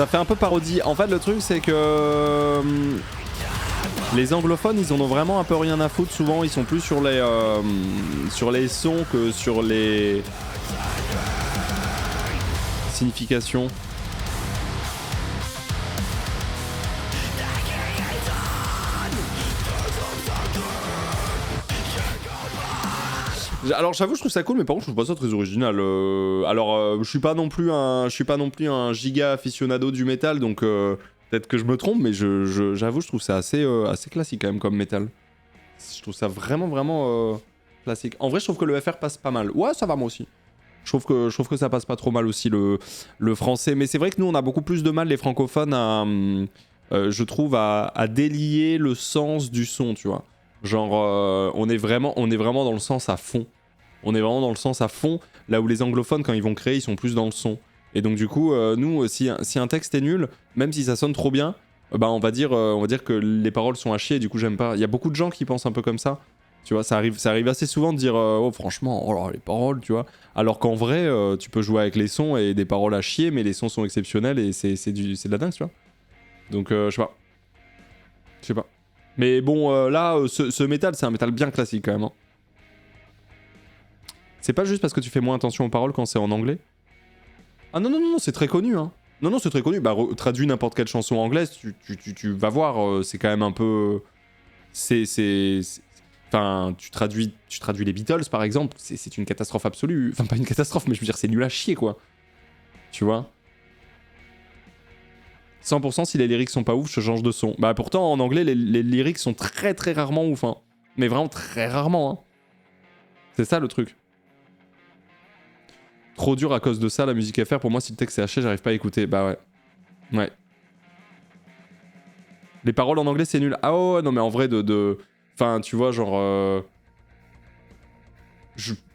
Ça fait un peu parodie. En fait, le truc, c'est que les anglophones, ils en ont vraiment un peu rien à foutre. Souvent, ils sont plus sur les sons que sur les significations. Alors j'avoue, je trouve ça cool, mais par contre je trouve pas ça très original. Je suis pas non plus un giga aficionado du métal, donc peut-être que je me trompe, mais j'avoue, je trouve ça assez classique quand même comme métal. Je trouve ça vraiment classique. En vrai, je trouve que le FR passe pas mal. Ouais, ça va moi aussi. Je trouve que ça passe pas trop mal aussi le français, mais c'est vrai que nous on a beaucoup plus de mal les francophones je trouve à délier le sens du son, tu vois. Genre on est vraiment dans le sens à fond. On est vraiment dans le sens à fond, là où les anglophones, quand ils vont créer, ils sont plus dans le son. Et donc du coup, nous, si un texte est nul, même si ça sonne trop bien, on va dire que les paroles sont à chier, et du coup j'aime pas. Il y a beaucoup de gens qui pensent un peu comme ça. Tu vois, ça arrive assez souvent de dire oh franchement, oh là, les paroles, tu vois. Alors qu'en vrai, tu peux jouer avec les sons et des paroles à chier, mais les sons sont exceptionnels et c'est de la dingue, tu vois. Donc je sais pas. Mais bon, là, ce métal, c'est un métal bien classique quand même. Hein. C'est pas juste parce que tu fais moins attention aux paroles quand c'est en anglais. Ah non, c'est très connu, hein. Non, c'est très connu. Bah, traduis n'importe quelle chanson anglaise, tu vas voir, c'est quand même un peu... Enfin, tu traduis les Beatles, par exemple, c'est une catastrophe absolue. Enfin, pas une catastrophe, mais je veux dire, c'est nul à chier, quoi. Tu vois 100% si les lyrics sont pas ouf, je change de son. Bah pourtant, en anglais, les lyrics sont très très rarement ouf, hein. Mais vraiment très rarement, hein. C'est ça le truc. Trop dur à cause de ça, la musique FR. Pour moi, si le texte est haché, j'arrive pas à écouter. Bah ouais. Ouais. Les paroles en anglais, c'est nul. Ah ouais, non mais en vrai, Enfin, tu vois, genre...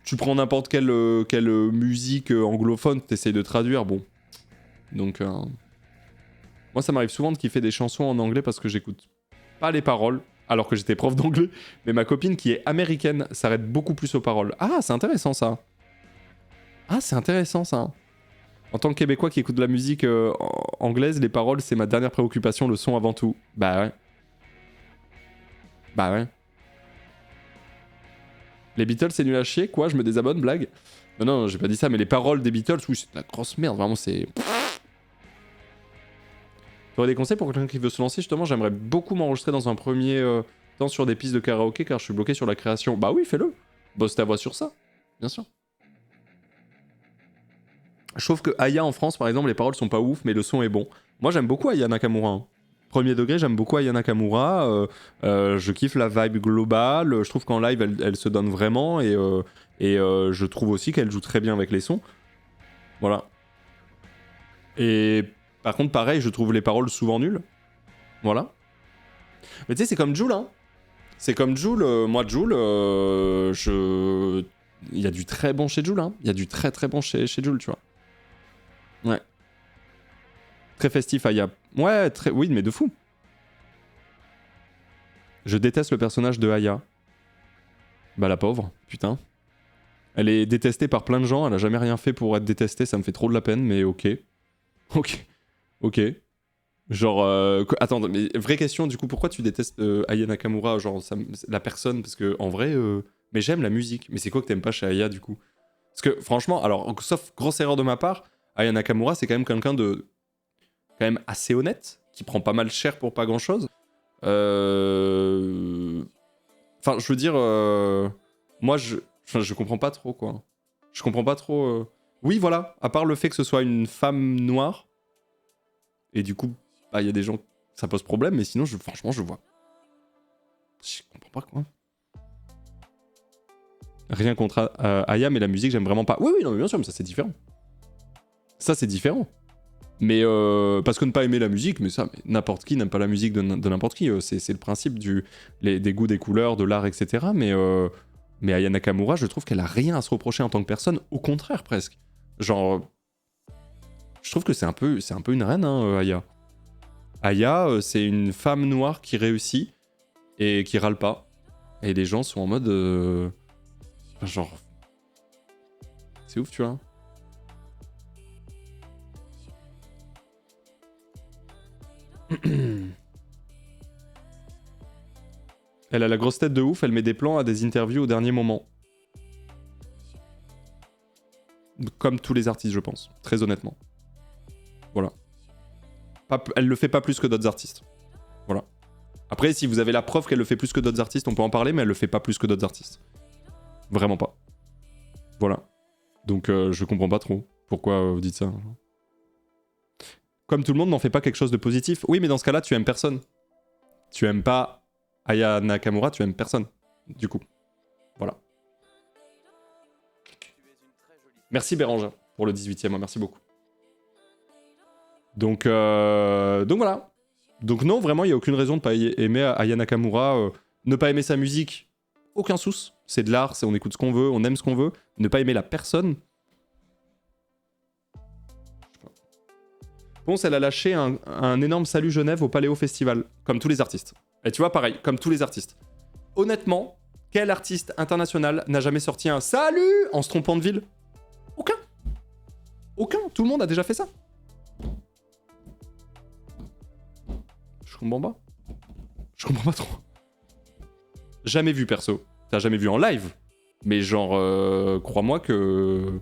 Tu prends n'importe quelle musique anglophone, t'essayes de traduire, bon. Donc... Moi, ça m'arrive souvent de kiffer des chansons en anglais parce que j'écoute pas les paroles, alors que j'étais prof d'anglais. Mais ma copine, qui est américaine, s'arrête beaucoup plus aux paroles. Ah, c'est intéressant, ça. Ah, c'est intéressant, ça. En tant que Québécois qui écoute de la musique anglaise, les paroles, c'est ma dernière préoccupation, le son avant tout. Bah ouais. Bah ouais. Les Beatles, c'est nul à chier, quoi, je me désabonne, blague. Non, j'ai pas dit ça, mais les paroles des Beatles, oui, c'est de la grosse merde, vraiment, c'est... T'aurais des conseils pour quelqu'un qui veut se lancer? Justement, j'aimerais beaucoup m'enregistrer dans un premier temps sur des pistes de karaoké, car je suis bloqué sur la création. Bah oui, fais-le. Bosse ta voix sur ça, bien sûr. Je trouve que Aya en France, par exemple, les paroles sont pas ouf, mais le son est bon. Moi, j'aime beaucoup Aya Nakamura. Hein. Premier degré, j'aime beaucoup Aya Nakamura. Je kiffe la vibe globale. Je trouve qu'en live, elle se donne vraiment. Et je trouve aussi qu'elle joue très bien avec les sons. Voilà. Et par contre, pareil, je trouve les paroles souvent nulles. Voilà. Mais tu sais, c'est comme Jul, hein. C'est comme Jul. Moi, Jul, il y a du très bon chez Jul, hein. Il y a du très très bon chez Jul, tu vois. Ouais. Très festif, Aya. Ouais, oui, mais de fou. Je déteste le personnage de Aya. Bah la pauvre, putain. Elle est détestée par plein de gens, elle a jamais rien fait pour être détestée, ça me fait trop de la peine, mais ok. Ok. Genre, attends, mais vraie question, du coup, pourquoi tu détestes Aya Nakamura, genre la personne? Parce que en vrai, mais j'aime la musique. Mais c'est quoi que t'aimes pas chez Aya, du coup? Parce que franchement, alors, sauf grosse erreur de ma part, Aya Nakamura, c'est quand même quelqu'un de quand même assez honnête, qui prend pas mal cher pour pas grand chose. Enfin, je veux dire, moi, je comprends pas trop, quoi. Je comprends pas trop. Oui, voilà, à part le fait que ce soit une femme noire, et du coup, bah, y a des gens, ça pose problème, mais sinon, franchement, je vois. Je comprends pas, quoi. Rien contre Aya, mais la musique, j'aime vraiment pas. Oui, non, mais bien sûr, mais ça, c'est différent. Ça, c'est différent. Mais parce que ne pas aimer la musique, mais ça, n'importe qui n'aime pas la musique de n'importe qui. C'est le principe des goûts, des couleurs, de l'art, etc. Mais Aya Nakamura, je trouve qu'elle a rien à se reprocher en tant que personne. Au contraire, presque. Genre, je trouve que c'est un peu une reine, hein, Aya. Aya, c'est une femme noire qui réussit et qui râle pas. Et les gens sont en mode, genre, c'est ouf, tu vois. Elle a la grosse tête de ouf, elle met des plans à des interviews au dernier moment. Comme tous les artistes, je pense. Très honnêtement. Voilà. Elle le fait pas plus que d'autres artistes. Voilà. Après, si vous avez la preuve qu'elle le fait plus que d'autres artistes, on peut en parler, mais elle le fait pas plus que d'autres artistes. Vraiment pas. Voilà. Donc, je comprends pas trop pourquoi vous dites ça. Comme tout le monde n'en fait pas quelque chose de positif. Oui, mais dans ce cas-là, tu aimes personne. Tu aimes pas Aya Nakamura, tu aimes personne. Du coup. Voilà. Merci Bérangère pour le 18e, merci beaucoup. Donc voilà. Donc non, vraiment, il n'y a aucune raison de ne pas aimer Aya Nakamura. Ne pas aimer sa musique, aucun souci. C'est de l'art, on écoute ce qu'on veut, on aime ce qu'on veut. Ne pas aimer la personne. Ponce, elle a lâché un énorme salut Genève au Paléo Festival, comme tous les artistes. Et tu vois, pareil, comme tous les artistes. Honnêtement, quel artiste international n'a jamais sorti un salut en se trompant de ville? Aucun. Aucun. Tout le monde a déjà fait ça. Je comprends pas. Je comprends pas trop. Jamais vu perso. T'as jamais vu en live. Mais genre, crois-moi que...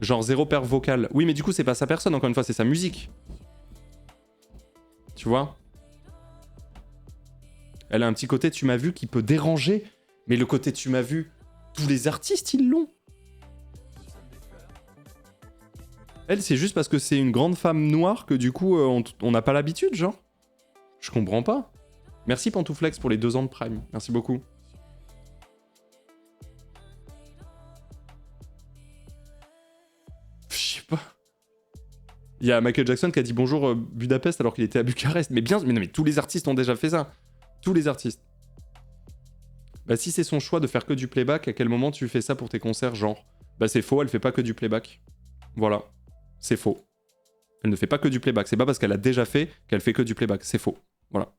Genre zéro paire vocale. Oui, mais du coup, c'est pas sa personne, encore une fois, c'est sa musique. Tu vois? Elle a un petit côté tu m'as vu qui peut déranger. Mais le côté tu m'as vu, tous les artistes, ils l'ont. Elle, c'est juste parce que c'est une grande femme noire que du coup, on n'a pas l'habitude, genre. Je comprends pas. Merci Pantouflex pour les 2 ans de Prime. Merci beaucoup. Je sais pas. Il y a Michael Jackson qui a dit bonjour Budapest alors qu'il était à Bucarest. Mais bien, mais non, mais tous les artistes ont déjà fait ça. Tous les artistes. Bah si c'est son choix de faire que du playback, à quel moment tu fais ça pour tes concerts, genre? Bah c'est faux, elle fait pas que du playback. Voilà. C'est faux. Elle ne fait pas que du playback. C'est pas parce qu'elle a déjà fait qu'elle fait que du playback. C'est faux. Voilà.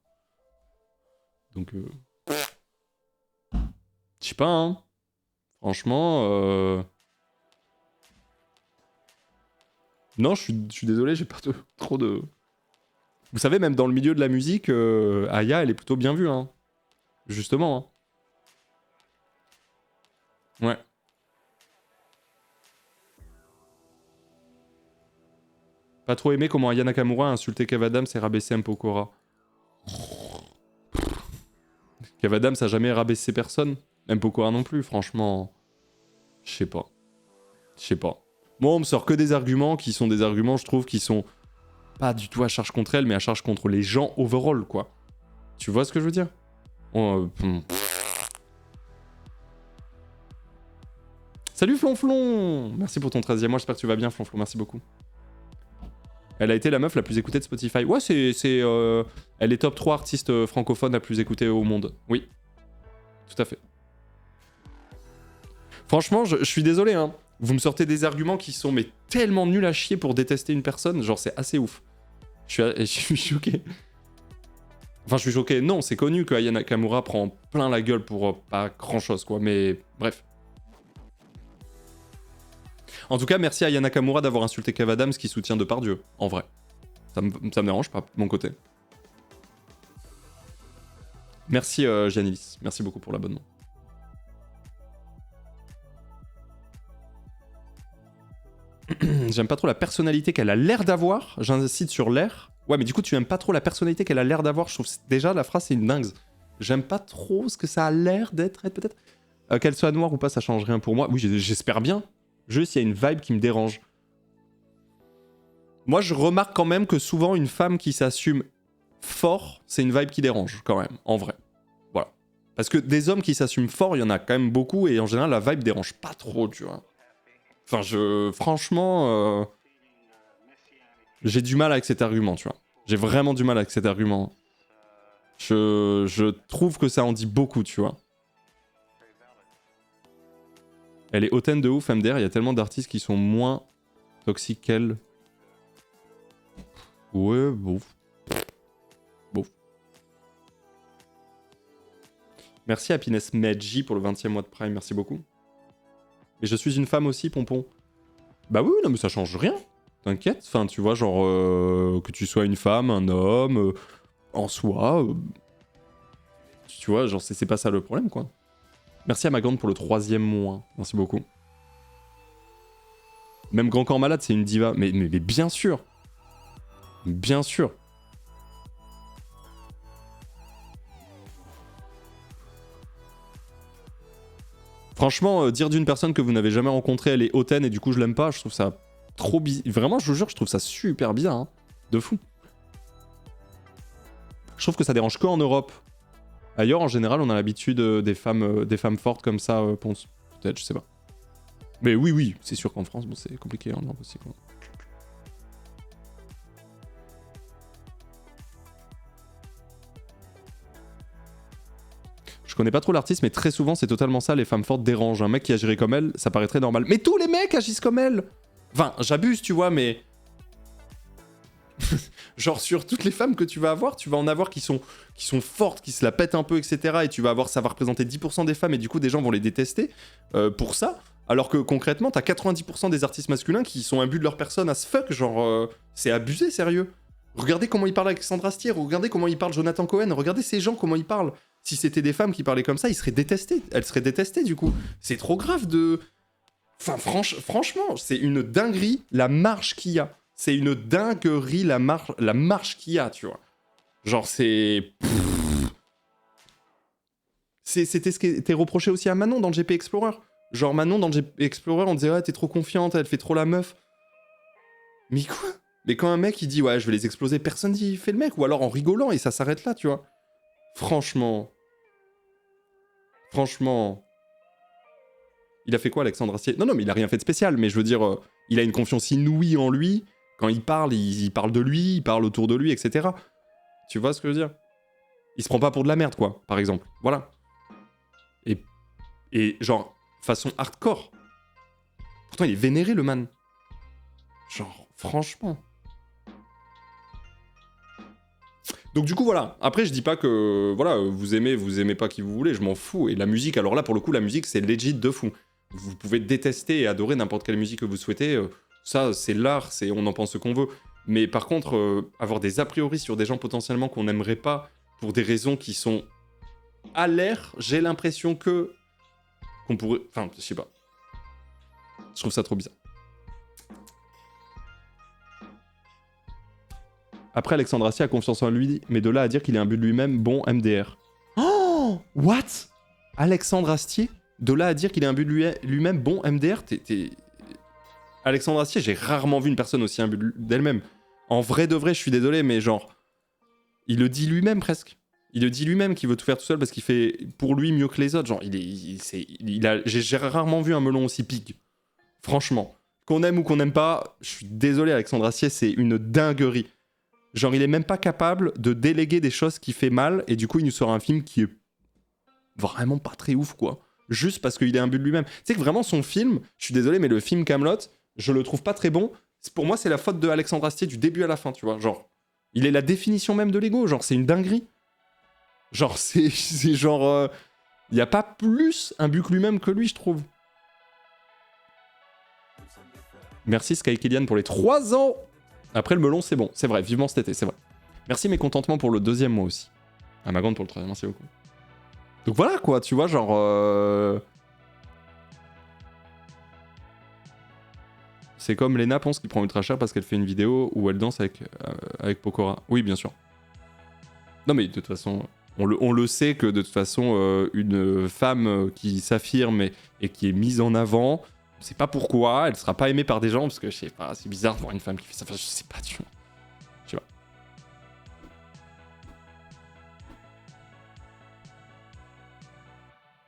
Donc, je sais pas, hein. Franchement, non, je suis désolé, j'ai pas trop de... Vous savez, même dans le milieu de la musique, Aya, elle est plutôt bien vue, hein. Justement, hein. Ouais. Pas trop aimé comment Aya Nakamura a insulté Kev Adams et rabaissé M. Pokora. Kev Adams a jamais rabaissé personne. M. Pokora non plus, franchement. Je sais pas. Je sais pas. Moi, on me sort que des arguments qui sont des arguments, je trouve, qui sont pas du tout à charge contre elle, mais à charge contre les gens overall, quoi. Tu vois ce que je veux dire? Salut Flonflon! Merci pour ton 13e mois, j'espère que tu vas bien Flonflon, merci beaucoup. Elle a été la meuf la plus écoutée de Spotify. Ouais, elle est top 3 artistes francophones la plus écoutée au monde. Oui, tout à fait. Franchement, je suis désolé, hein. Vous me sortez des arguments qui sont mais tellement nuls à chier pour détester une personne, genre c'est assez ouf. Je suis choqué. Enfin, je suis choqué. Non, c'est connu que Aya Nakamura prend plein la gueule pour pas grand chose, quoi. Mais bref. En tout cas, merci à Aya Nakamura d'avoir insulté Kev Adams qui soutient Depardieu, en vrai. Ça me dérange pas, de mon côté. Merci Janilis, merci beaucoup pour l'abonnement. J'aime pas trop la personnalité qu'elle a l'air d'avoir. J'incite sur l'air. Ouais, mais du coup, tu aimes pas trop la personnalité qu'elle a l'air d'avoir. Je trouve que déjà, la phrase, c'est une dingue. J'aime pas trop ce que ça a l'air d'être, peut-être. Qu'elle soit noire ou pas, ça change rien pour moi. Oui, j'espère bien. Juste, il y a une vibe qui me dérange. Moi, je remarque quand même que souvent, une femme qui s'assume fort, c'est une vibe qui dérange, quand même, en vrai. Voilà. Parce que des hommes qui s'assument fort, il y en a quand même beaucoup, et en général, la vibe dérange pas trop, tu vois. Enfin, franchement, j'ai du mal avec cet argument, tu vois. J'ai vraiment du mal avec cet argument. Je trouve que ça en dit beaucoup, tu vois. Elle est hautaine de ouf, MDR. Il y a tellement d'artistes qui sont moins toxiques qu'elle. Ouais, bof. Bof. Merci Happiness Medji pour le 20e mois de Prime, merci beaucoup. Et je suis une femme aussi, Pompon. Bah oui, non mais ça change rien. T'inquiète, enfin, tu vois, genre, que tu sois une femme, un homme, en soi, tu vois, genre, c'est pas ça le problème, quoi. Merci à Magande pour le 3e mois. Merci beaucoup. Même Grand Corps Malade, c'est une diva. Mais bien sûr. Bien sûr. Franchement, dire d'une personne que vous n'avez jamais rencontrée, elle est hautaine et du coup je l'aime pas, je trouve ça trop bizarre. Vraiment, je vous jure, je trouve ça super bizarre. Hein. De fou. Je trouve que ça dérange qu'en Europe. Ailleurs, en général, on a l'habitude des femmes fortes comme ça, Ponce. Peut-être, je sais pas. Mais oui, c'est sûr qu'en France, bon, c'est compliqué en Europe aussi, quoi. Je connais pas trop l'artiste, mais très souvent, c'est totalement ça, les femmes fortes dérangent. Un mec qui agirait comme elle, ça paraîtrait normal. Mais tous les mecs agissent comme elle. Enfin, j'abuse, tu vois, mais... Genre, sur toutes les femmes que tu vas en avoir qui sont fortes, qui se la pètent un peu, etc. Et tu vas avoir, ça va représenter 10% des femmes, et du coup, des gens vont les détester pour ça. Alors que, concrètement, t'as 90% des artistes masculins qui sont imbus de leur personne as fuck. Genre, c'est abusé, sérieux. Regardez comment il parle Alexandre Astier, regardez comment il parle Jonathan Cohen, regardez ces gens, comment ils parlent. Si c'était des femmes qui parlaient comme ça, ils seraient détestés. Elles seraient détestées, du coup. C'est trop grave de... Enfin, franchement, c'est une dinguerie, la marche qu'il y a. C'est une dinguerie, la marche qu'il y a, tu vois. Genre, c'est... C'était ce qui était reproché aussi à Manon dans le GP Explorer. Genre, Manon, dans le GP Explorer, on disait « Ouais, t'es trop confiante, elle fait trop la meuf. » Mais quoi? Mais quand un mec, il dit « Ouais, je vais les exploser », personne dit « Fais le mec », ou alors en rigolant, et ça s'arrête là, tu vois. Franchement... Il a fait quoi, Alexandre Astier? Non, mais il a rien fait de spécial, mais je veux dire, il a une confiance inouïe en lui. Quand il parle de lui, il parle autour de lui, etc. Tu vois ce que je veux dire? Il se prend pas pour de la merde, quoi, par exemple. Voilà. Et genre, façon hardcore. Pourtant, il est vénéré, le man. Genre, franchement. Donc du coup, voilà. Après, je dis pas que, voilà, vous aimez pas qui vous voulez, je m'en fous. Et la musique, alors là, pour le coup, la musique, c'est legit de fou. Vous pouvez détester et adorer n'importe quelle musique que vous souhaitez. Ça, c'est l'art, on en pense ce qu'on veut. Mais par contre, avoir des a priori sur des gens potentiellement qu'on n'aimerait pas pour des raisons qui sont à l'air, j'ai l'impression qu'on pourrait... Enfin, je sais pas. Je trouve ça trop bizarre. Après, Alexandre Astier a confiance en lui, mais de là à dire qu'il est un but de lui-même, bon, MDR. Oh, what? Alexandre Astier? De là à dire qu'il est un but de lui-même, bon, MDR? Alexandre Astier, j'ai rarement vu une personne aussi imbue d'elle-même. En vrai de vrai, je suis désolé, mais genre... Il le dit lui-même, presque. Il le dit lui-même qu'il veut tout faire tout seul parce qu'il fait pour lui mieux que les autres. Genre, j'ai rarement vu un melon aussi pig. Franchement. Qu'on aime ou qu'on n'aime pas, je suis désolé, Alexandre Astier, c'est une dinguerie. Genre, il est même pas capable de déléguer des choses qui fait mal, et du coup, il nous sort un film qui est vraiment pas très ouf, quoi. Juste parce qu'il est imbu de lui-même. Tu sais que vraiment, son film, je suis désolé, mais le film Kaamelott, je le trouve pas très bon. Pour moi, c'est la faute de Alexandre Astier du début à la fin, tu vois. Genre, il est la définition même de l'ego. Genre, c'est une dinguerie. Genre, c'est genre... Il y a pas plus imbu que lui-même que lui, je trouve. Merci Sky Killian pour les 3 ans. Après le melon, c'est bon. C'est vrai, vivement cet été, c'est vrai. Merci Mécontentement pour le 2e mois aussi. Ah, Magande pour le 3e, merci beaucoup. Donc voilà, quoi, tu vois, genre... C'est comme Lena Ponce qui prend ultra cher parce qu'elle fait une vidéo où elle danse avec Pokora. Oui, bien sûr. Non, mais de toute façon, on le sait que de toute façon, une femme qui s'affirme et qui est mise en avant, je sais pas pourquoi, elle sera pas aimée par des gens parce que je sais pas, c'est bizarre de voir une femme qui fait ça. Enfin, je sais pas, tu vois. Je sais pas.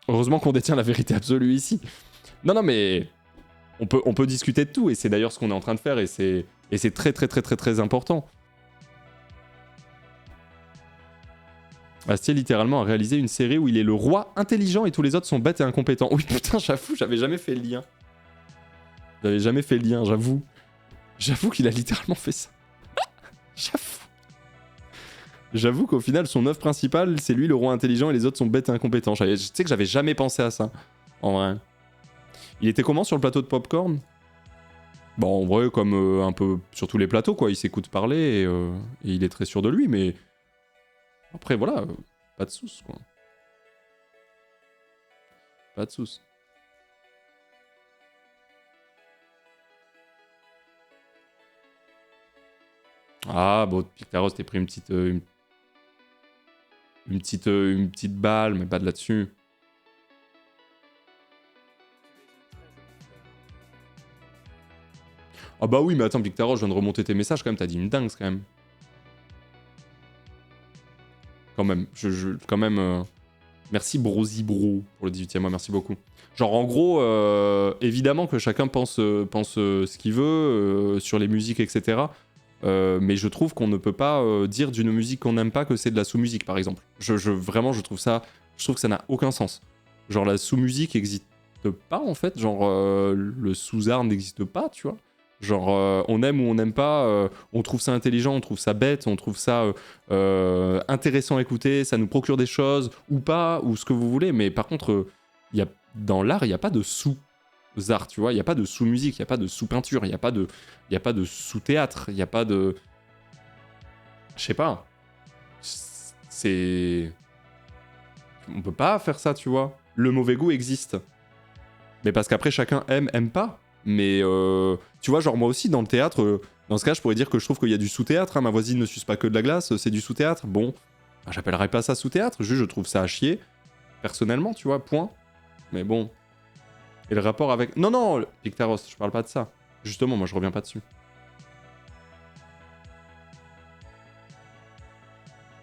Heureusement qu'on détient la vérité absolue ici. Non, mais on peut discuter de tout, et c'est d'ailleurs ce qu'on est en train de faire, et c'est très très très très très important. Astier littéralement a réalisé une série où il est le roi intelligent et tous les autres sont bêtes et incompétents. Oui, putain, j'avoue, j'avais jamais fait le lien. J'avoue. J'avoue qu'il a littéralement fait ça. J'avoue qu'au final, son œuvre principale, c'est lui le roi intelligent et les autres sont bêtes et incompétents. Je sais que j'avais jamais pensé à ça, en vrai. Il était comment sur le plateau de Popcorn? Bon, en vrai, comme un peu sur tous les plateaux, quoi. Il s'écoute parler et il est très sûr de lui, mais après, voilà, pas de soucis, quoi. Pas de soucis. Ah, bon, Pictaros, t'es pris une petite balle, mais pas de là-dessus. Ah bah oui, mais attends, Pictaros, je viens de remonter tes messages, quand même, t'as dit une dingue, quand même. Quand même, quand même... Merci Brosy Bro pour le 18e mois, merci beaucoup. Genre en gros, évidemment que chacun pense ce qu'il veut sur les musiques, etc. Mais je trouve qu'on ne peut pas dire d'une musique qu'on n'aime pas que c'est de la sous-musique, par exemple. Vraiment, je trouve que ça n'a aucun sens. Genre la sous-musique n'existe pas, en fait. Genre le sous-art n'existe pas, tu vois. Genre on aime ou on n'aime pas, on trouve ça intelligent, on trouve ça bête, on trouve ça intéressant à écouter, ça nous procure des choses, ou pas, ou ce que vous voulez. Mais par contre, dans l'art, il n'y a pas de sous-art, tu vois. Il n'y a pas de sous-musique, il n'y a pas de sous-peinture, il n'y a pas de sous-théâtre, il n'y a pas de... Je sais pas. C'est... On peut pas faire ça, tu vois. Le mauvais goût existe. Mais parce qu'après, chacun aime pas. Mais tu vois, genre moi aussi, dans le théâtre, dans ce cas, je pourrais dire que je trouve qu'il y a du sous-théâtre. Hein. Ma voisine ne suce pas que de la glace, c'est du sous-théâtre. Bon, bah, j'appellerais pas ça sous-théâtre, juste je trouve ça à chier. Personnellement, tu vois, point. Mais bon. Et le rapport avec... Non, non, Pictaros, je parle pas de ça. Justement, moi je reviens pas dessus.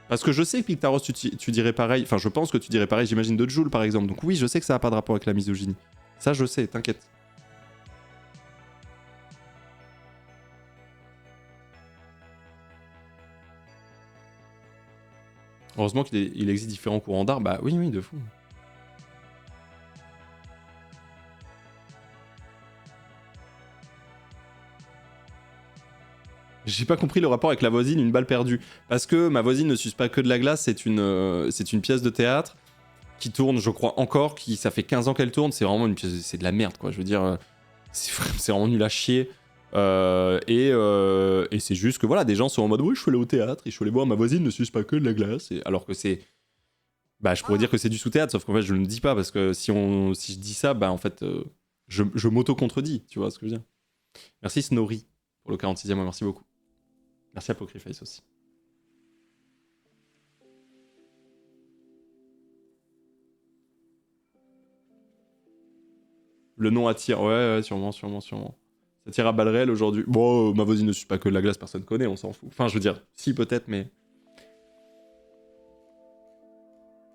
Parce que je sais que Pictaros, tu dirais pareil. Enfin, je pense que tu dirais pareil, j'imagine, de Jul, par exemple. Donc oui, je sais que ça a pas de rapport avec la misogynie. Ça, je sais, t'inquiète. Heureusement qu'il existe différents courants d'art. Bah oui, oui, de fou. J'ai pas compris le rapport avec la voisine, une balle perdue. Parce que ma voisine ne suce pas que de la glace, c'est une pièce de théâtre qui tourne, je crois, encore, ça fait 15 ans qu'elle tourne, c'est vraiment une pièce, c'est de la merde, quoi. Je veux dire, c'est vraiment nul à chier. Et c'est juste que voilà, des gens sont en mode oui, je suis allé au théâtre et je suis allé voir ma voisine ne suce pas que de la glace. Alors que c'est. Bah, je pourrais dire que c'est du sous-théâtre, sauf qu'en fait, je ne le dis pas parce que si je dis ça, bah, en fait, je m'auto-contredis, tu vois ce que je veux dire. Merci Snorri pour le 46e mois, merci beaucoup. Merci Apocryphace aussi. Le nom attire, ouais, sûrement. Ça tire à balles réelles aujourd'hui. Bon, ma voisine ne suit pas que de la glace, personne connaît, on s'en fout. Enfin, je veux dire, si peut-être, mais...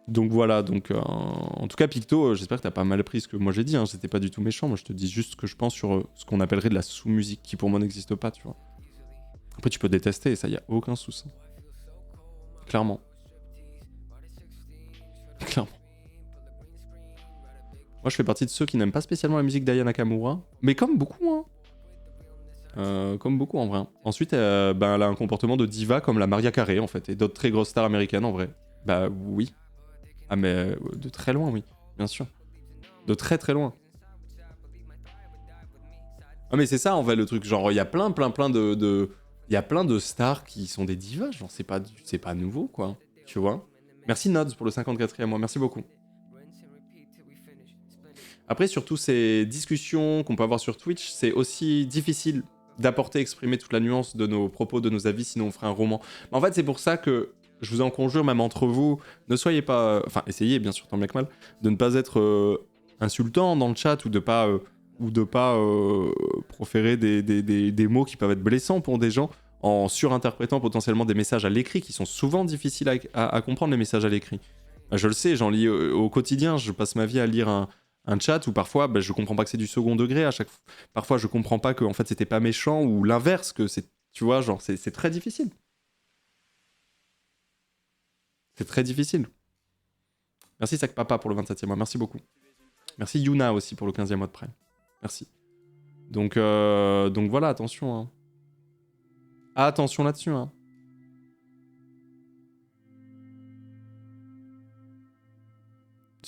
Donc voilà, donc en tout cas, Picto, j'espère que t'as pas mal pris ce que moi j'ai dit, hein, c'était pas du tout méchant, moi je te dis juste ce que je pense sur ce qu'on appellerait de la sous-musique, qui pour moi n'existe pas, tu vois. Après, tu peux détester, et ça, y a aucun souci. Clairement. Clairement. Moi, je fais partie de ceux qui n'aiment pas spécialement la musique d'Aya Nakamura, mais comme beaucoup, hein. Comme beaucoup en vrai. Ensuite, ben, elle a un comportement de diva comme la Maria Carey en fait, et d'autres très grosses stars américaines en vrai. Bah oui. Ah mais de très loin, oui, bien sûr. De très très loin. Ah mais c'est ça en fait le truc, genre il y a plein Il y a plein de stars qui sont des divas, genre c'est pas nouveau quoi, tu vois. Merci Nods pour le 54e mois, merci beaucoup. Après, sur toutes ces discussions qu'on peut avoir sur Twitch, c'est aussi difficile d'apporter, exprimer toute la nuance de nos propos, de nos avis, sinon on ferait un roman. Mais en fait, c'est pour ça que je vous en conjure, même entre vous, ne soyez pas... Enfin, essayez, bien sûr, tant bien que mal, de ne pas être insultant dans le chat ou de pas proférer des mots qui peuvent être blessants pour des gens en surinterprétant potentiellement des messages à l'écrit qui sont souvent difficiles à comprendre, les messages à l'écrit. Je le sais, j'en lis au quotidien, je passe ma vie à lire un chat où parfois bah, je comprends pas que c'est du second degré à chaque fois. Parfois je comprends pas que en fait c'était pas méchant ou l'inverse que c'est, tu vois, genre c'est très difficile. C'est très difficile. Merci Sac Papa pour le 27e mois, merci beaucoup. Merci Yuna aussi pour le 15e mois de prêt. Merci. Donc voilà, attention. Hein. Attention là-dessus. Hein.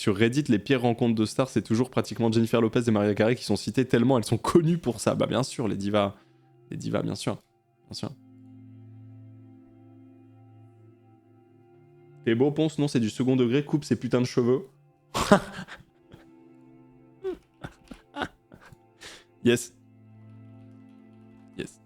Sur Reddit, les pires rencontres de stars, c'est toujours pratiquement Jennifer Lopez et Mariah Carey qui sont citées tellement elles sont connues pour ça. Bah bien sûr, les divas. Les divas, bien sûr. Bien sûr. T'es beau, Ponce? Non, c'est du second degré. Coupe ces putains de cheveux. Yes. Yes.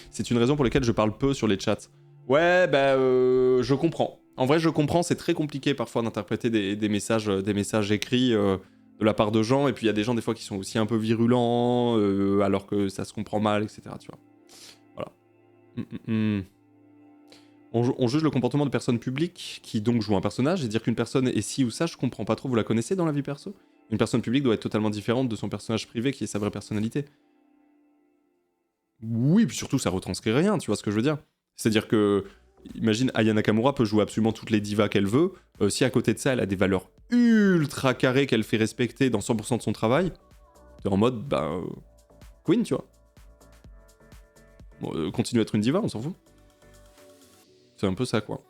C'est une raison pour laquelle je parle peu sur les chats. Ouais, bah, je comprends. En vrai, je comprends, c'est très compliqué parfois d'interpréter des messages écrits de la part de gens, et puis il y a des gens des fois qui sont aussi un peu virulents, alors que ça se comprend mal, etc. Tu vois. Voilà. On juge le comportement de personnes publiques qui donc jouent un personnage, et dire qu'une personne est ci ou ça, je comprends pas trop, vous la connaissez dans la vie perso? Une personne publique doit être totalement différente de son personnage privé qui est sa vraie personnalité. Oui, puis surtout ça retranscrit rien, tu vois ce que je veux dire? C'est-à-dire que, imagine, Aya Nakamura peut jouer absolument toutes les divas qu'elle veut, si à côté de ça elle a des valeurs ultra carrées qu'elle fait respecter dans 100% de son travail, t'es en mode, bah... Queen, tu vois. Bon, continue à être une diva, on s'en fout. C'est un peu ça, quoi.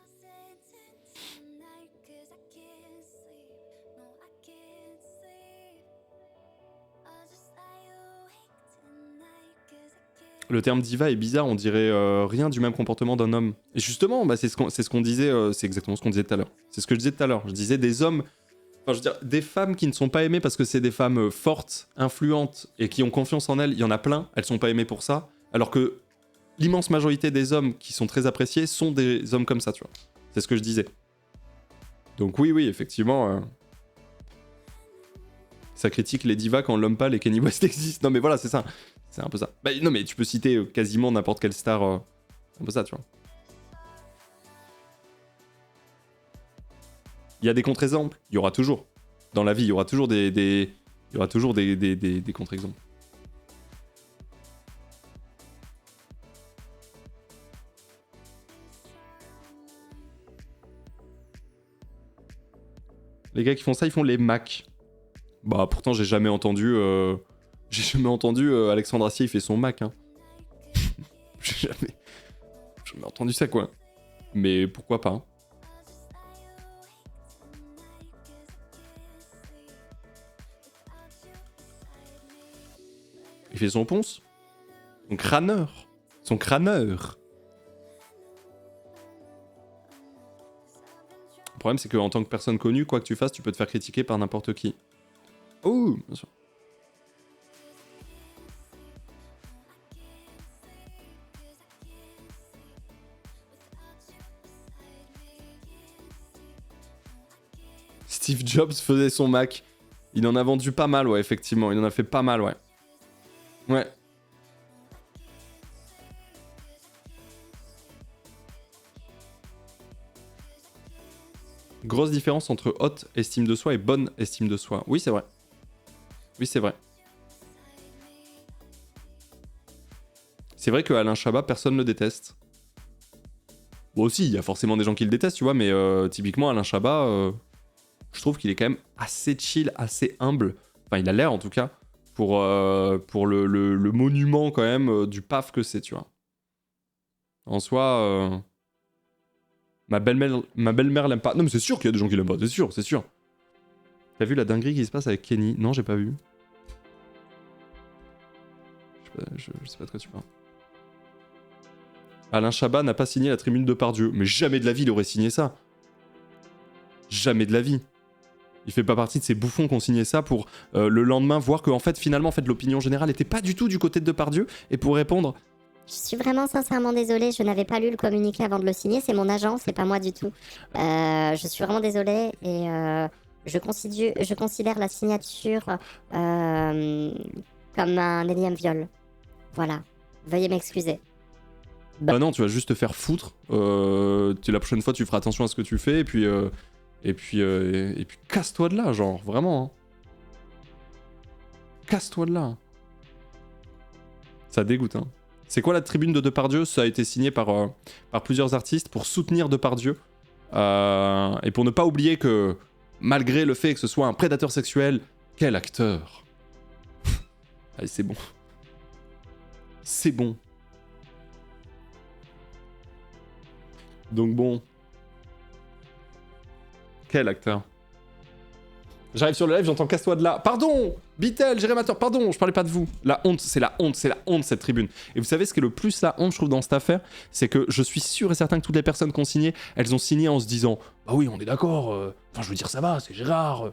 Le terme diva est bizarre, on dirait rien du même comportement d'un homme. Et justement, bah, c'est ce qu'on disait, c'est exactement ce qu'on disait tout à l'heure. C'est ce que je disais tout à l'heure. Je disais des hommes, enfin je veux dire, des femmes qui ne sont pas aimées parce que c'est des femmes fortes, influentes et qui ont confiance en elles, il y en a plein, elles sont pas aimées pour ça. Alors que l'immense majorité des hommes qui sont très appréciés sont des hommes comme ça, tu vois. C'est ce que je disais. Donc oui, effectivement... Ça critique les divas quand l'homme pâle et Kanye West existent. Non mais voilà, c'est ça. C'est un peu ça. Bah, non mais tu peux citer quasiment n'importe quelle star. C'est un peu ça, tu vois. Il y a des contre-exemples. Il y aura toujours. Dans la vie, il y aura toujours il y aura toujours des contre-exemples. Les gars qui font ça, ils font les Mac. Bah pourtant j'ai jamais entendu Alexandre Astier il fait son Mac hein. J'ai jamais entendu ça quoi. Mais pourquoi pas hein. Il fait son ponce. Son crâneur. Son crâneur. Le problème c'est qu'en tant que personne connue, quoi que tu fasses, tu peux te faire critiquer par n'importe qui. Oh, bien sûr. Steve Jobs faisait son Mac. Il en a vendu pas mal, ouais, effectivement. Il en a fait pas mal, ouais. Ouais. Grosse différence entre haute estime de soi et bonne estime de soi. Oui, c'est vrai. Oui, c'est vrai. C'est vrai que Alain Chabat, personne ne le déteste. Bon, aussi, il y a forcément des gens qui le détestent, tu vois, mais typiquement, Alain Chabat, je trouve qu'il est quand même assez chill, assez humble. Enfin, il a l'air, en tout cas, pour le monument, quand même, du paf que c'est, tu vois. En soi, ma belle-mère l'aime pas. Non, mais c'est sûr qu'il y a des gens qui l'aiment pas, c'est sûr, c'est sûr. T'as vu la dinguerie qui se passe avec Kenny? Non, j'ai pas vu. Je sais pas de quoi tu parles. Alain Chabat n'a pas signé la tribune de Pardieu. Mais jamais de la vie il aurait signé ça. Jamais de la vie. Il fait pas partie de ces bouffons qui ont signé ça pour le lendemain voir que en fait, finalement, en fait, l'opinion générale était pas du tout du côté de Depardieu. Et pour répondre... Je suis vraiment sincèrement désolée, je n'avais pas lu le communiqué avant de le signer, c'est mon agent, c'est pas moi du tout. Je suis vraiment désolée et je considère la signature comme un énième viol. Voilà, veuillez m'excuser. Bah non, tu vas juste te faire foutre. La prochaine fois, tu feras attention à ce que tu fais et puis casse-toi de là, genre, vraiment. Hein. Casse-toi de là. Ça dégoûte, hein. C'est quoi la tribune de Depardieu? Ça a été signé par plusieurs artistes pour soutenir Depardieu. Et pour ne pas oublier que, malgré le fait que ce soit un prédateur sexuel, quel acteur. Allez, c'est bon. C'est bon. Donc bon. Quel acteur. J'arrive sur le live, j'entends casse-toi de là. Pardon, Beatle, Jérémateur, pardon, je parlais pas de vous. La honte, c'est la honte cette tribune. Et vous savez ce qui est le plus la honte, je trouve, dans cette affaire, c'est que je suis sûr et certain que toutes les personnes qui ont signé, elles ont signé en se disant, bah oui, on est d'accord. Enfin, je veux dire, ça va, c'est Gérard.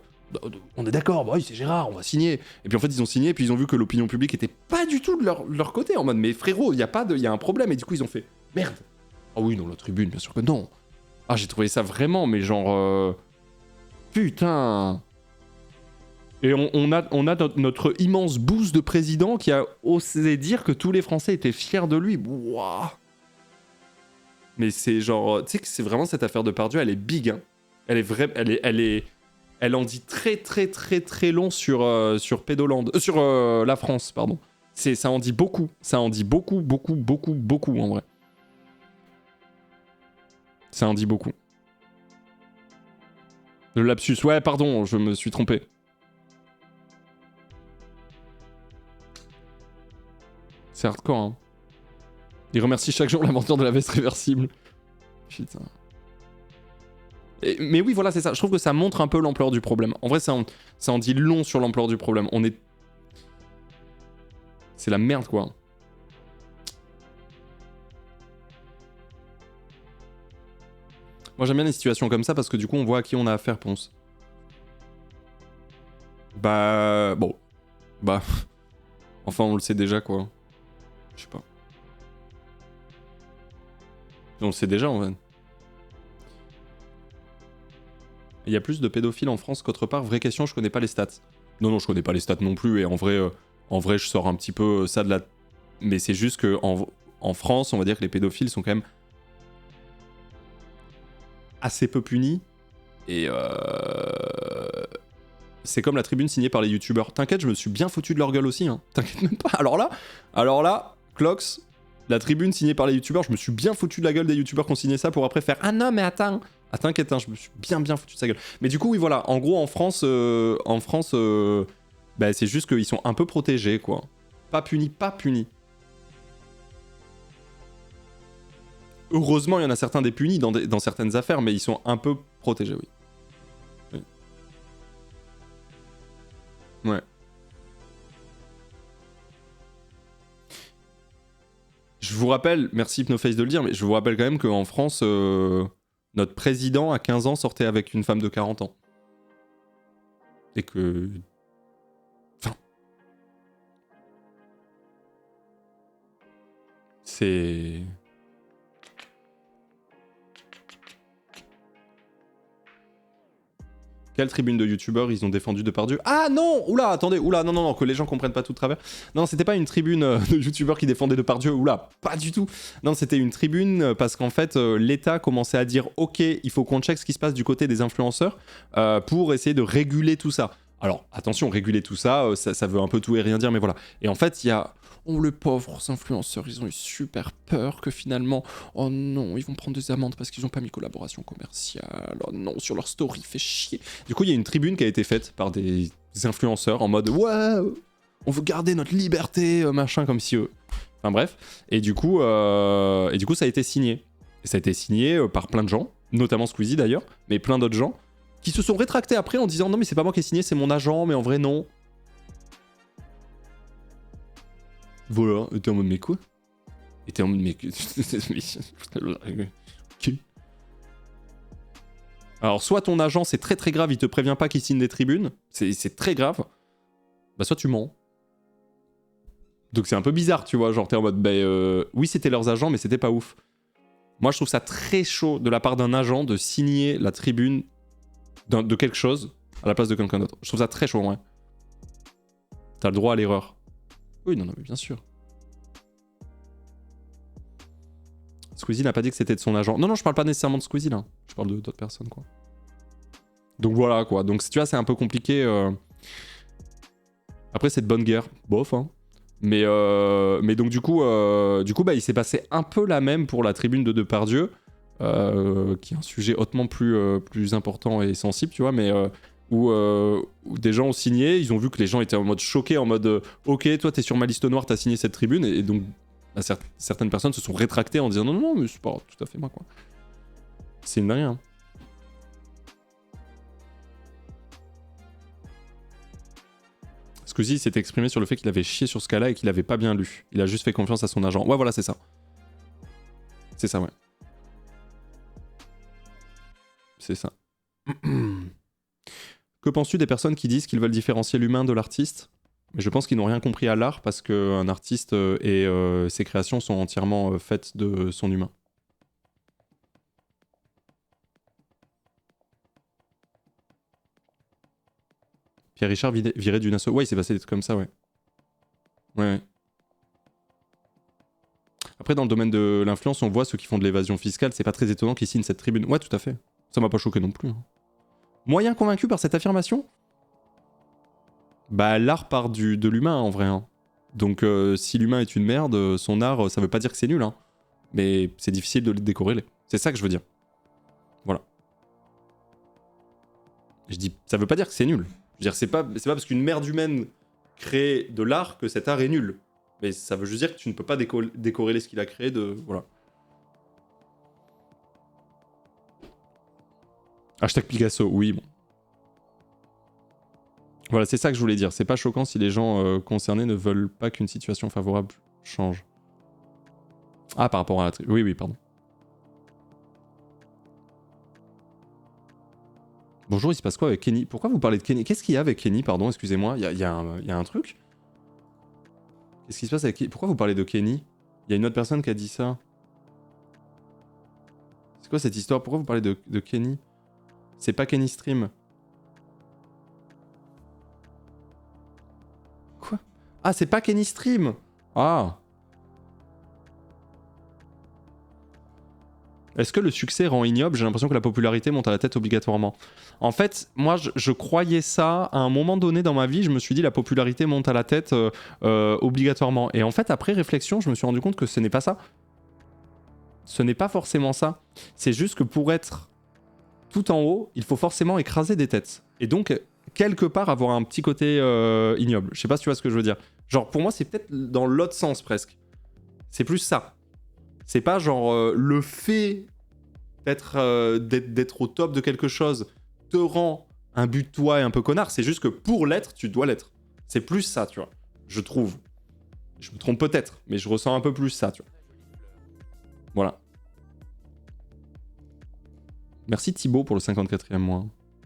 On est d'accord, bah oui, c'est Gérard, on va signer. Et puis en fait, ils ont signé, puis ils ont vu que l'opinion publique était pas du tout de leur côté, en mode, mais frérot, il y a un problème. Et du coup, ils ont fait, merde. Ah oui, non, la tribune, bien sûr que non. Ah, j'ai trouvé ça vraiment, mais genre, putain. Et on a notre immense bouse de président qui a osé dire que tous les Français étaient fiers de lui. Wouah. Mais c'est genre, tu sais que c'est vraiment cette affaire de Pardieu, elle est big, hein. Elle est vraie, elle en dit très très très très long sur Pédoland, sur la France, pardon. Ça en dit beaucoup, beaucoup en vrai. Ça en dit beaucoup. Le lapsus, ouais, pardon, je me suis trompé. C'est hardcore, hein. Il remercie chaque jour l'inventeur de la veste réversible. Putain. Mais oui, voilà, c'est ça. Je trouve que ça montre un peu l'ampleur du problème. En vrai, ça en dit long sur l'ampleur du problème. C'est la merde, quoi. Moi, j'aime bien les situations comme ça parce que du coup, on voit à qui on a affaire, Ponce. Bah... Bon. Bah... Enfin, on le sait déjà, quoi. Je sais pas. On le sait déjà, en fait. Il y a plus de pédophiles en France qu'autre part. Vraie question, je connais pas les stats. Non, je connais pas les stats non plus. Et en vrai, je sors un petit peu ça de la... Mais c'est juste que en France, on va dire que les pédophiles sont quand même assez peu punis. Et c'est comme la tribune signée par les youtubeurs. T'inquiète, je me suis bien foutu de leur gueule aussi. Hein. T'inquiète même pas. Alors là, Clox, la tribune signée par les youtubeurs, je me suis bien foutu de la gueule des youtubeurs qui ont signé ça pour après faire ah non mais attends. Ah t'inquiète, hein, je me suis bien foutu de sa gueule. Mais du coup, oui voilà, en gros en France, bah, c'est juste qu'ils sont un peu protégés quoi. Pas punis. Heureusement, il y en a certains des punis dans certaines affaires, mais ils sont un peu protégés, oui. Ouais. Je vous rappelle, merci Hypnoface de le dire, mais je vous rappelle quand même qu'en France, notre président à 15 ans sortait avec une femme de 40 ans. Et que... Enfin... C'est... Quelle tribune de youtubeurs ils ont défendu Depardieu? Ah non! Oula, attendez, oula, non, que les gens comprennent pas tout de travers. Non, c'était pas une tribune de youtubeurs qui défendait Depardieu, oula, pas du tout. Non, c'était une tribune parce qu'en fait, l'État commençait à dire ok, il faut qu'on check ce qui se passe du côté des influenceurs pour essayer de réguler tout ça. Alors, attention, réguler tout ça, ça veut un peu tout et rien dire, mais voilà. Et en fait, il y a... Oh, les pauvres influenceurs, ils ont eu super peur que finalement, oh non, ils vont prendre des amendes parce qu'ils n'ont pas mis collaboration commerciale. Oh non, sur leur story, fait chier. Du coup, il y a une tribune qui a été faite par des influenceurs en mode ouais, on veut garder notre liberté, machin, comme si eux. Enfin bref. Et du coup, ça a été signé. Et ça a été signé par plein de gens, notamment Squeezie d'ailleurs, mais plein d'autres gens qui se sont rétractés après en disant non, mais c'est pas moi qui ai signé, c'est mon agent, mais en vrai, non. Voilà, et t'es en mode mais quoi? Et t'es en mode mais... Alors soit ton agent c'est très très grave, il te prévient pas qu'il signe des tribunes, c'est très grave, bah soit tu mens. Donc c'est un peu bizarre, tu vois, genre t'es en mode bah oui c'était leurs agents mais c'était pas ouf. Moi je trouve ça très chaud de la part d'un agent de signer la tribune de quelque chose à la place de quelqu'un d'autre. Je trouve ça très chaud, ouais. T'as le droit à l'erreur. Oui, non, mais bien sûr. Squeezie n'a pas dit que c'était de son agent. Non, je parle pas nécessairement de Squeezie, là. Je parle d'autres personnes, quoi. Donc voilà, quoi. Donc, tu vois, c'est un peu compliqué. Après, c'est de bonne guerre. Bof, hein. Mais donc, du coup, bah, il s'est passé un peu la même pour la tribune de Depardieu, qui est un sujet hautement plus important et sensible, tu vois, mais... Où des gens ont signé, ils ont vu que les gens étaient en mode choqués, en mode ok, toi t'es sur ma liste noire, t'as signé cette tribune, et donc bah, certaines personnes se sont rétractées en disant non, mais c'est pas tout à fait moi, quoi. C'est une dinguerie, hein. Squeezie s'est exprimé sur le fait qu'il avait chié sur ce cas-là et qu'il avait pas bien lu. Il a juste fait confiance à son agent. Ouais, voilà, c'est ça. C'est ça, ouais. C'est ça. Que penses-tu des personnes qui disent qu'ils veulent différencier l'humain de l'artiste? Mais je pense qu'ils n'ont rien compris à l'art parce qu'un artiste et ses créations sont entièrement faites de son humain. Pierre Richard viré d'une asso. Ouais, il s'est passé des trucs comme ça, ouais. Ouais. Après, dans le domaine de l'influence, on voit ceux qui font de l'évasion fiscale. C'est pas très étonnant qu'ils signent cette tribune. Ouais, tout à fait. Ça m'a pas choqué non plus. Moyen convaincu par cette affirmation? Bah, l'art part de l'humain en vrai. Hein. Donc, si l'humain est une merde, son art, ça veut pas dire que c'est nul. Hein. Mais c'est difficile de le décorréler. C'est ça que je veux dire. Voilà. Je dis, ça veut pas dire que c'est nul. Je veux dire, c'est pas parce qu'une merde humaine crée de l'art que cet art est nul. Mais ça veut juste dire que tu ne peux pas décorréler ce qu'il a créé de... Voilà. Hashtag Picasso, oui, bon. Voilà, c'est ça que je voulais dire. C'est pas choquant si les gens concernés ne veulent pas qu'une situation favorable change. Ah, par rapport à la... Oui, oui, pardon. Bonjour, il se passe quoi avec Kenny? Pourquoi vous parlez de Kenny? Qu'est-ce qu'il y a avec Kenny, pardon, excusez-moi? Il y a un truc? Qu'est-ce qui se passe avec Kenny? Pourquoi vous parlez de Kenny? Il y a une autre personne qui a dit ça. C'est quoi cette histoire? Pourquoi vous parlez de Kenny? C'est pas Kenny Stream. Quoi? Ah, c'est pas Kenny Stream! Ah! Est-ce que le succès rend ignoble? J'ai l'impression que la popularité monte à la tête obligatoirement. En fait, moi, je croyais ça à un moment donné dans ma vie. Je me suis dit la popularité monte à la tête obligatoirement. Et en fait, après réflexion, je me suis rendu compte que ce n'est pas ça. Ce n'est pas forcément ça. C'est juste que pour être tout en haut, il faut forcément écraser des têtes. Et donc, quelque part, avoir un petit côté ignoble. Je sais pas si tu vois ce que je veux dire. Genre, pour moi, c'est peut-être dans l'autre sens presque. C'est plus ça. C'est pas genre le fait d'être au top de quelque chose te rend un but de toi et un peu connard. C'est juste que pour l'être, tu dois l'être. C'est plus ça, tu vois. Je trouve. Je me trompe peut-être, mais je ressens un peu plus ça, tu vois. Voilà. Merci Thibaut pour le 54e mois.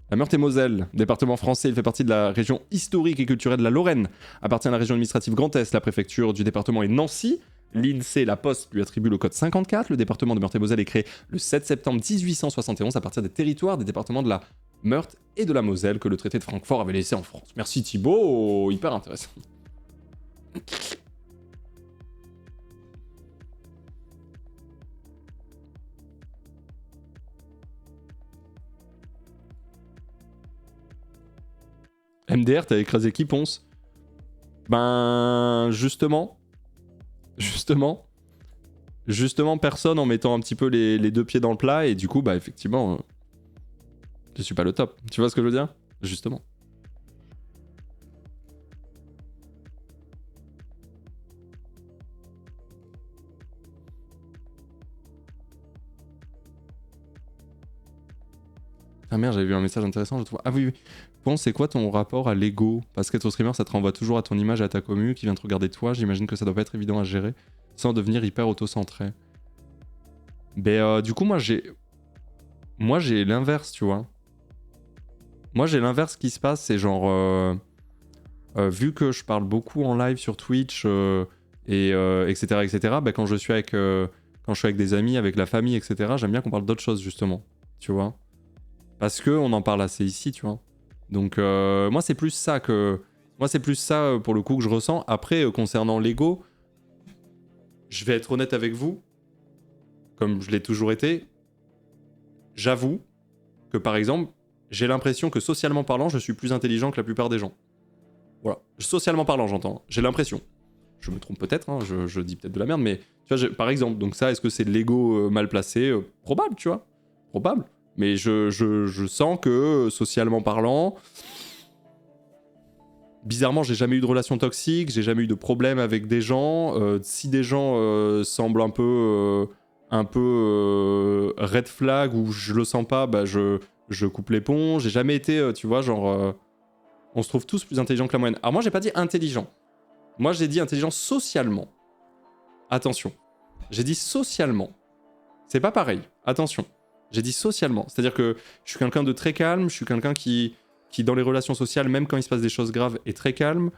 La Meurthe-et-Moselle, département français, il fait partie de la région historique et culturelle de la Lorraine. Appartient à la région administrative Grand Est, la préfecture du département est Nancy. L'INSEE, la Poste, lui attribue le code 54. Le département de Meurthe-et-Moselle est créé le 7 septembre 1871 à partir des territoires des départements de la Meurthe et de la Moselle que le traité de Francfort avait laissé en France. Merci Thibaut, hyper intéressant. MDR, t'as écrasé qui, Ponce? Ben, justement, personne en mettant un petit peu les deux pieds dans le plat, et du coup, bah, effectivement, je suis pas le top. Tu vois ce que je veux dire? Justement. Ah merde, j'avais vu un message intéressant, je trouve. Ah oui, oui. Bon, c'est quoi ton rapport à l'ego? Parce qu'être streamer, ça te renvoie toujours à ton image et à ta commu qui vient te regarder toi. J'imagine que ça doit pas être évident à gérer sans devenir hyper auto-centré. Ben, du coup, moi, j'ai l'inverse, tu vois. Moi, j'ai l'inverse qui se passe, c'est genre... vu que je parle beaucoup en live sur Twitch, etc., etc., ben, quand je suis avec des amis, avec la famille, etc., j'aime bien qu'on parle d'autres choses, justement. Tu vois? Parce qu'on en parle assez ici, tu vois. Donc, moi, c'est plus ça pour le coup, que je ressens. Après, concernant l'ego, je vais être honnête avec vous, comme je l'ai toujours été. J'avoue que, par exemple, j'ai l'impression que, socialement parlant, je suis plus intelligent que la plupart des gens. Voilà. Socialement parlant, j'entends. J'ai l'impression. Je me trompe peut-être, hein, je dis peut-être de la merde, mais tu vois, par exemple, donc ça, est-ce que c'est de l'ego mal placé? Probable, tu vois. Probable. Mais je sens que, socialement parlant, bizarrement, j'ai jamais eu de relation toxique, j'ai jamais eu de problème avec des gens. Si des gens semblent un peu red flag ou je le sens pas, bah je coupe les ponts. J'ai jamais été, tu vois, genre... On se trouve tous plus intelligents que la moyenne. Alors moi, j'ai pas dit intelligent. Moi, j'ai dit intelligent socialement. Attention. J'ai dit socialement. C'est pas pareil. Attention. J'ai dit socialement. C'est-à-dire que je suis quelqu'un de très calme, je suis quelqu'un qui dans les relations sociales, même quand il se passe des choses graves, est très calme,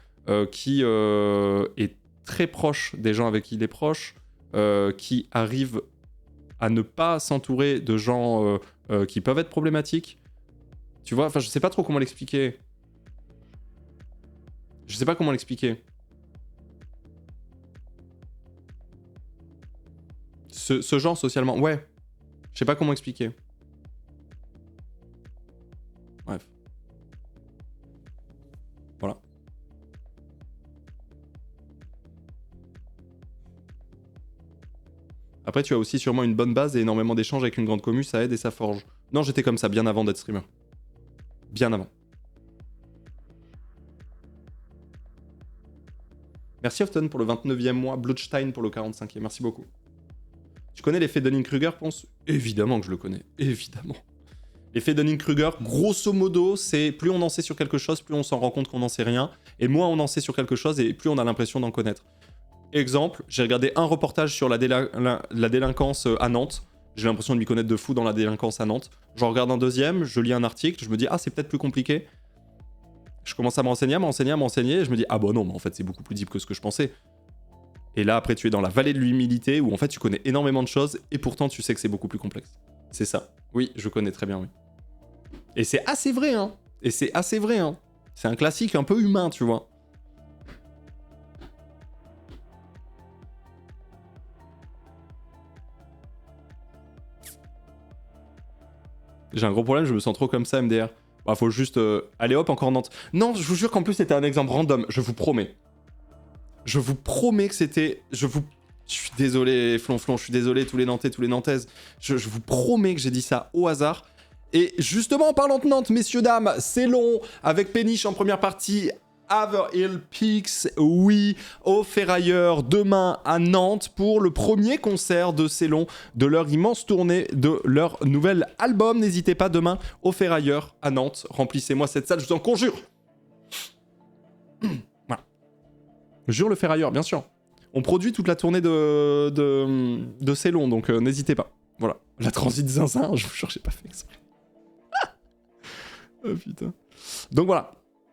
qui est très proche des gens avec qui il est proche, qui arrive à ne pas s'entourer de gens qui peuvent être problématiques. Tu vois, enfin, je sais pas trop comment l'expliquer. Je sais pas comment l'expliquer. Ce genre socialement, ouais. Je sais pas comment expliquer. Bref. Voilà. Après, tu as aussi sûrement une bonne base et énormément d'échanges avec une grande commu, ça aide et ça forge. Non, j'étais comme ça bien avant d'être streamer. Bien avant. Merci Often pour le 29e mois, Bloodstein pour le 45e, merci beaucoup. Tu connais l'effet Dunning-Kruger, pense? Évidemment que je le connais, évidemment. L'effet Dunning-Kruger, grosso modo, c'est plus on en sait sur quelque chose, plus on s'en rend compte qu'on n'en sait rien, et moins on en sait sur quelque chose, et plus on a l'impression d'en connaître. Exemple, j'ai regardé un reportage sur la délinquance à Nantes, j'ai l'impression de m'y connaître de fou dans la délinquance à Nantes. J'en regarde un deuxième, je lis un article, je me dis « Ah, c'est peut-être plus compliqué ». Je commence à m'enseigner, et je me dis « Ah bon non, mais en fait c'est beaucoup plus deep que ce que je pensais ». Et là, après, tu es dans la vallée de l'humilité où en fait tu connais énormément de choses et pourtant tu sais que c'est beaucoup plus complexe. C'est ça. Oui, je connais très bien, oui. Et c'est assez vrai, hein. C'est un classique un peu humain, tu vois. J'ai un gros problème, je me sens trop comme ça, MDR. Bah, faut juste... Allez hop, encore Nantes. Non, je vous jure qu'en plus c'était un exemple random, je vous promets. Je vous promets que c'était... Je suis désolé, Flonflon, je suis désolé, tous les Nantais, tous les Nantaises. Je vous promets que j'ai dit ça au hasard. Et justement, en parlant de Nantes, messieurs, dames, c'est long, avec Péniche en première partie, Haverhill Peaks, oui, au Ferrailleur, demain à Nantes, pour le premier concert de Célon, de leur immense tournée, de leur nouvel album. N'hésitez pas, demain, au Ferrailleur, à Nantes. Remplissez-moi cette salle, je vous en conjure. Voilà. Jure le Ferrailleur, bien sûr. On produit toute la tournée de Célon, donc n'hésitez pas. Voilà. La transit zinzin, je vous jure, j'ai pas fait exprès. Oh putain. Donc voilà.